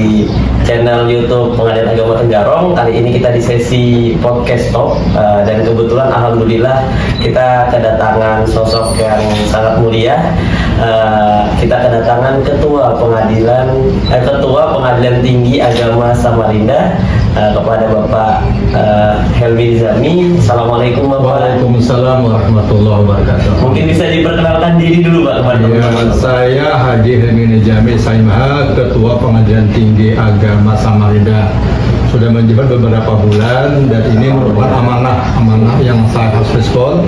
di channel YouTube Pengadilan Agama Tenggarong. Kali ini kita di sesi podcast talk, dan kebetulan alhamdulillah kita kedatangan sosok yang sangat mulia. Kita kedatangan Ketua Pengadilan Tinggi Agama Samarinda, kepada Bapak Helmi Nizami. Assalamualaikum Bapak. Waalaikumsalam warahmatullahi wabarakatuh. Mungkin bisa diperkenalkan diri dulu Pak kepada teman-teman. Saya Haji Helmi Nizami Saimaha, Ketua Pengadilan Tinggi Agama Samarinda. Sudah menjabat beberapa bulan dan ini merupakan amanah yang saya harus respon,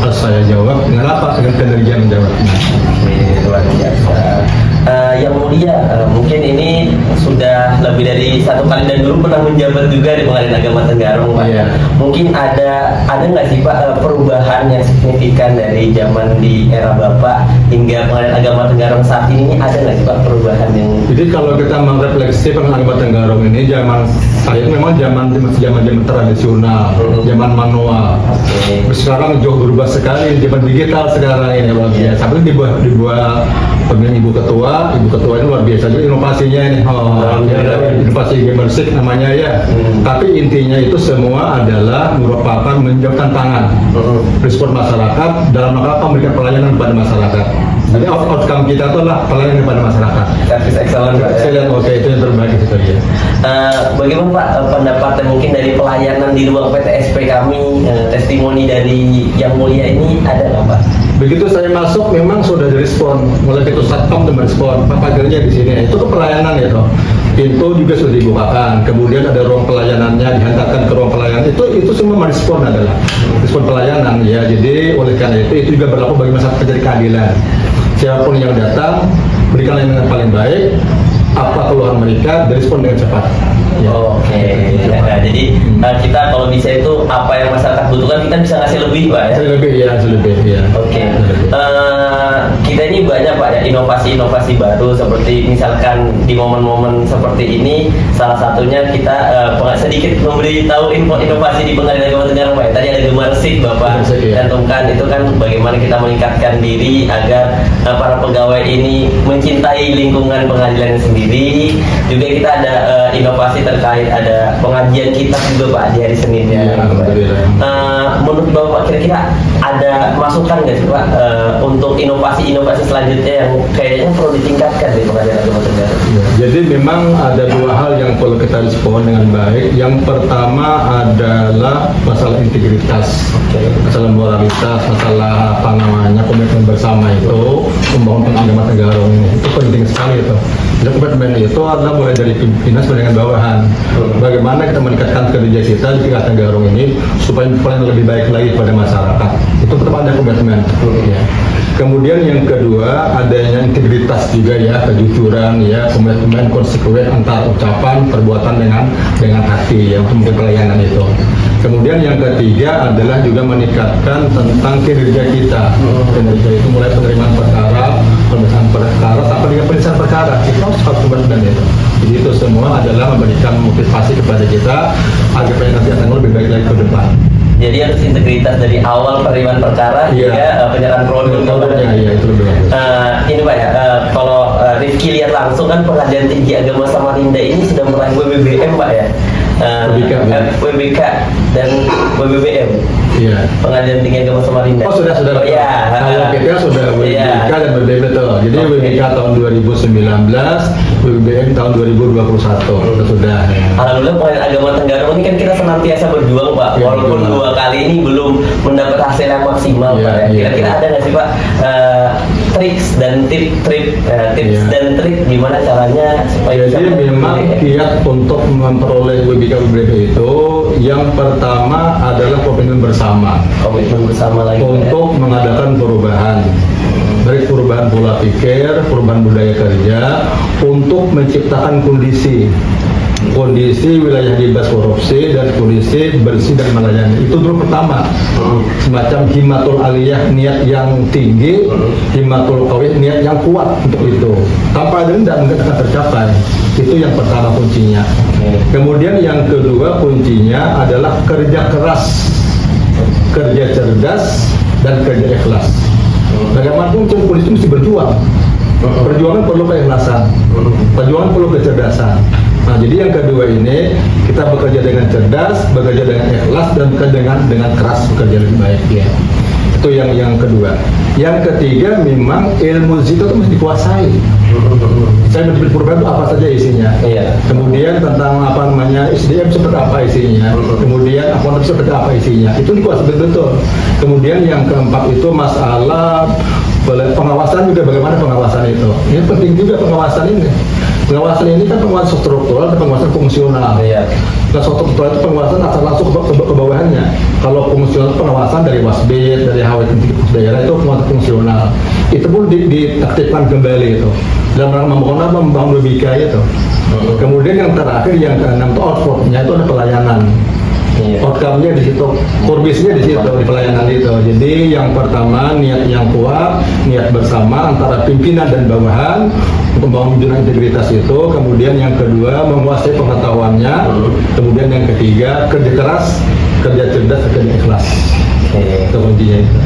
harus saya jawab dengan apa? Dengan kinerja menjawabnya. Luar biasa. Yang mulia, mungkin ini sudah lebih dari satu kali dan dulu pernah menjabat juga di Pengadilan Agama Tenggarong, Pak. Iya. Mungkin ada nggak sih Pak perubahan yang signifikan dari zaman di era Bapak hingga Pengadilan Agama Tenggarong saat ini? Ada nggak sih Pak perubahan yang? Jadi kalau kita merefleksi Pengadilan Agama Tenggarong ini, zaman saya memang zaman tradisional, zaman manual. Okay. Sekarang jauh berubah sekali, zaman digital sekarang ini luar biasa. Sampai dibuat pemilihan Ibu Ketua ini luar biasa juga inovasinya ini. Inovasi gamersik namanya ya. Tapi intinya itu semua adalah merupakan menjawab tantangan respon masyarakat dalam rangka memberikan pelayanan kepada masyarakat. Jadi outcome kita itu adalah pelayanan kepada masyarakat. Service excellent, Pak. Excellent, oke, itu yang terbaik itu ya. Bagaimana Pak pendapatnya mungkin dari pelayanan di ruang PTSP kami, testimoni dari yang mulia ini ada nggak Pak? Begitu saya masuk memang sudah direspon, mulai pintu satpam dan merespon, pagarnya di sini. Itu pelayanan ya toh. Pintu juga sudah dibukakan, kemudian ada ruang pelayanannya dihantarkan ke ruang pelayanan. Itu semua merespon adalah respon pelayanan ya. Jadi oleh karena itu juga berlaku bagi masyarakat pencari keadilan. Siapapun yang datang berikan layanan yang paling baik, apa keluhan mereka direspon dengan cepat. Ya. Oke. Nah, jadi kita kalau bisa itu apa yang masyarakat butuhkan kita bisa ngasih lebih Pak ya. Lebih ya. Oke. Kita ini banyak Pak ya inovasi-inovasi baru, seperti misalkan di momen-momen seperti ini salah satunya kita sedikit memberitahu inovasi di Pengadilan Agama Tenggarong Pak. Tadi ada gemersik Bapak cantumkan, itu kan bagaimana kita meningkatkan diri agar para pegawai ini mencintai lingkungan pengadilan sendiri. Juga kita ada inovasi terkait ada pengajian kitab juga Pak di hari Seninnya. Menurut Bapak kira-kira ada masukan nggak sih Pak untuk inovasi-inovasi selanjutnya yang kayaknya perlu ditingkatkan di Pengadilan Agama Tenggarong? Jadi memang ada dua hal yang perlu kita respon dengan baik. Yang pertama adalah masalah integritas, masalah moralitas, masalah komitmen bersama itu membangun Pengadilan Agama Tenggarong ini. Itu penting sekali itu. Jadi komitmen itu adalah mulai dari pimpinan sampai dengan bawahan. Bagaimana kita meningkatkan kerja kita di tingkat Tenggarong ini supaya pelayanan lebih baik lagi kepada masyarakat. Itu tetap ada komitmen. Ya. Kemudian yang kedua adanya integritas juga ya, kejujuran ya, komitmen konsekuen antara ucapan, perbuatan dengan hati ya untuk pelayanan itu. Kemudian yang ketiga adalah juga meningkatkan tentang kinerja kita. Kinerja itu mulai penerimaan perkara, pemeriksaan perkara sampai dengan penyelesaian perkara. Itu harus komitmen itu. Jadi itu semua adalah memberikan motivasi kepada kita agar pelayanan lebih baik lagi ke depan. Jadi harus integritas dari awal penerimaan perkara hingga penyerahan produk. Iya, itu lebih bagus. Ini Pak ya, kalau Rifki lihat langsung kan Pengadilan Tinggi Agama Samarinda ini sudah meraih WBBM Pak ya. WBK dan WBBM. Iya. Pengadilan Tinggi Agama Samarinda. Oh sudah. Oh iya. Kalau kita sudah WBK dan WBBM betul. Jadi WBK tahun 2019, WBBM tahun 2021 sudah. Alhamdulillah Pengadilan Agama Tenggarong ini kan kita senantiasa berjuang Pak. Walaupun dua kali ini belum mendapat hasil yang maksimal Pak. Kira-kira ada nggak sih Pak tips dan trik gimana caranya supaya jadi memang kiat untuk memperoleh WBK itu yang pertama adalah komitmen bersama lagi untuk mengadakan perubahan, baik perubahan pola pikir, perubahan budaya kerja untuk menciptakan kondisi wilayah bebas korupsi dan kondisi bersih dan melayani. Itu dulu pertama, semacam himatul aliyah, niat yang tinggi, himatul qawiyah, niat yang kuat untuk itu. Tanpa denda mungkin akan tercapai. Itu yang pertama kuncinya. Kemudian yang kedua kuncinya adalah kerja keras, kerja cerdas, dan kerja ikhlas. Bagaimanapun polisi mesti berjuang. Perjuangan perlu keikhlasan, perjuangan perlu kecerdasan. Nah, jadi yang kedua ini kita bekerja dengan cerdas, bekerja dengan ikhlas, dan bekerja dengan keras, bekerja lebih baik ya. Itu yang kedua. Yang ketiga memang ilmu zikir itu mesti dikuasai. Saya menyebut program itu apa saja isinya. Iya. Kemudian tentang apa namanya SDM seperti apa isinya. Kemudian akuntansi seperti apa isinya. Itu dikuasai betul. Kemudian yang keempat itu masalah pengawasan juga, bagaimana pengawasan itu. Ini penting juga pengawasan ini. Pengawasan ini kan pengawasan struktural dan pengawasan fungsional. Iya. Nah, struktural itu pengawasan asal langsung ke bawahannya. Kalau fungsional itu pengawasan dari Wasbid, dari HW daerah itu pengawasan fungsional. Itu pun diaktifkan kembali itu. Dalam rangka membangun logika itu. Kemudian yang terakhir yang keenam itu outputnya itu ada pelayanan. Iya. Outcome-nya di situ, kurbisnya di situ, di pelayanan itu. Jadi yang pertama niat yang kuat, niat bersama antara pimpinan dan bawahan untuk membangun integritas itu. Kemudian yang kedua menguasai pengetahuannya. Kemudian yang ketiga kerja keras, kerja cerdas, kerja ikhlas. Oke. Itu kuncinya itu.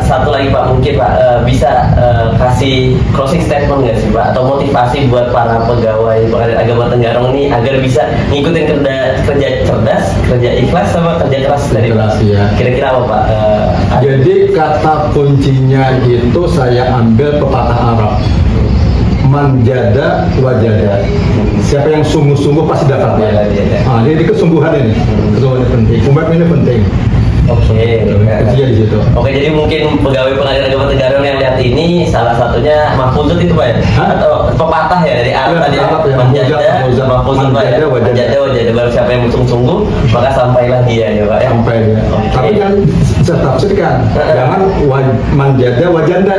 Satu lagi Pak, mungkin Pak bisa kasih closing statement nggak sih Pak, atau motivasi buat para pegawai pengadilan agama Tenggarong ini agar bisa ngikutin kerja cerdas, kerja ikhlas, sama kerja keras dari Pak. Ya. Kira-kira apa Pak? Jadi kata kuncinya itu saya ambil pepatah Arab. Manjada wajada. Siapa yang sungguh-sungguh pasti dapat ya. Ah, jadi kesungguhan ini, kesungguhan ini penting. Komitmen ini penting. Oke. Kuncinya di situ. Oke, jadi mungkin pegawai pengadilan agama Tenggarong yang lihat ini salah satunya mahfuzut itu Pak ya? Hah? Atau pepatah ya dari Arab Ya, tadi ya? Arab ya, Manjada, mahfuzat, mahfuzut Pak ya? manjada, wajada. Manjada, wajada. Baru siapa yang sungguh-sungguh maka sampailah dia ya Pak ya? Sampai ya. Oke. Tapi jangan saya tafsirkan. Jangan manjada wajanda.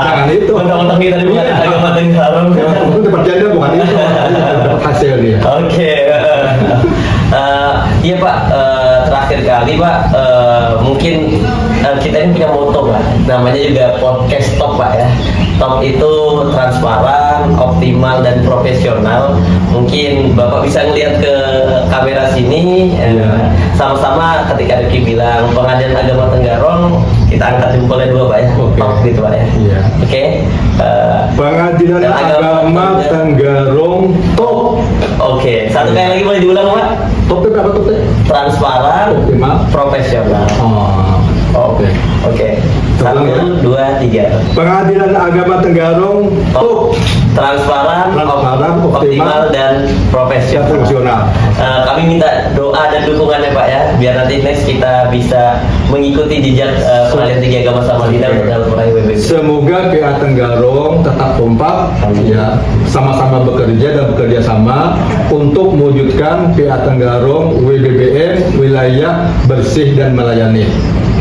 Jangan itu. Undang-undang kita di pengadilan agama Tenggarong. Itu dapat janda bukan itu. Dapat hasil dia. Oke. Iya Pak, terakhir kali Pak, mungkin kita ini punya moto Pak, namanya juga podcast top Pak ya. Top itu transparan, optimal, dan profesional. Mungkin Bapak bisa ngelihat ke kamera sini, sama-sama ketika Riki bilang pengadilan agama Tenggarong, kita angkat jempolnya dua Pak ya, Oke. top gitu Pak ya. Iya. Oke. Pengadilan Dan Agama Tenggarong top. Oke, satu kali lagi boleh diulang Pak? Top itu apa topnya? Transparan, Optimal. profesional. Oh, oke. Oke. Ulang ya. 1, 2, 3. Pengadilan Agama Tenggarong top. Transparan, Transparan, optimal, optimal, dan profesional. Fungsional. Kami minta doa dan dukungannya Pak ya, biar nanti next kita bisa mengikuti jejak pengadilan tinggi agama Samarinda untuk dalam meraih WBB. Semoga PA Tenggarong tetap kompak, ya, sama-sama bekerja dan bekerja sama untuk mewujudkan PA Tenggarong WBBM wilayah bersih dan melayani.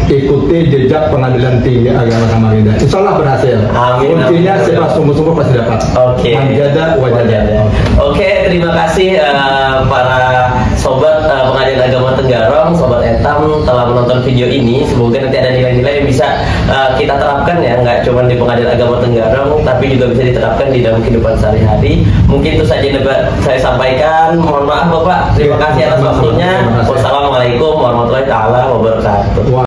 Ikuti jejak Pengadilan Tinggi Agama Samarinda. Insya Allah berhasil. Amin, Kuncinya amin. siapa sungguh-sungguh pasti dapat. Oke. Manjada wajada. Oke, terima kasih para sobat pengadilan agama Tenggarong, sobat Etam telah menonton video ini. Semoga nanti ada nilai-nilai yang bisa kita terapkan ya, nggak cuma di pengadilan agama Tenggarong, tapi juga bisa diterapkan di dalam kehidupan sehari-hari. Mungkin itu saja yang dapat saya sampaikan. Mohon maaf Bapak. Terima kasih atas waktunya. Wassalamualaikum warahmatullahi taala wabarakatuh.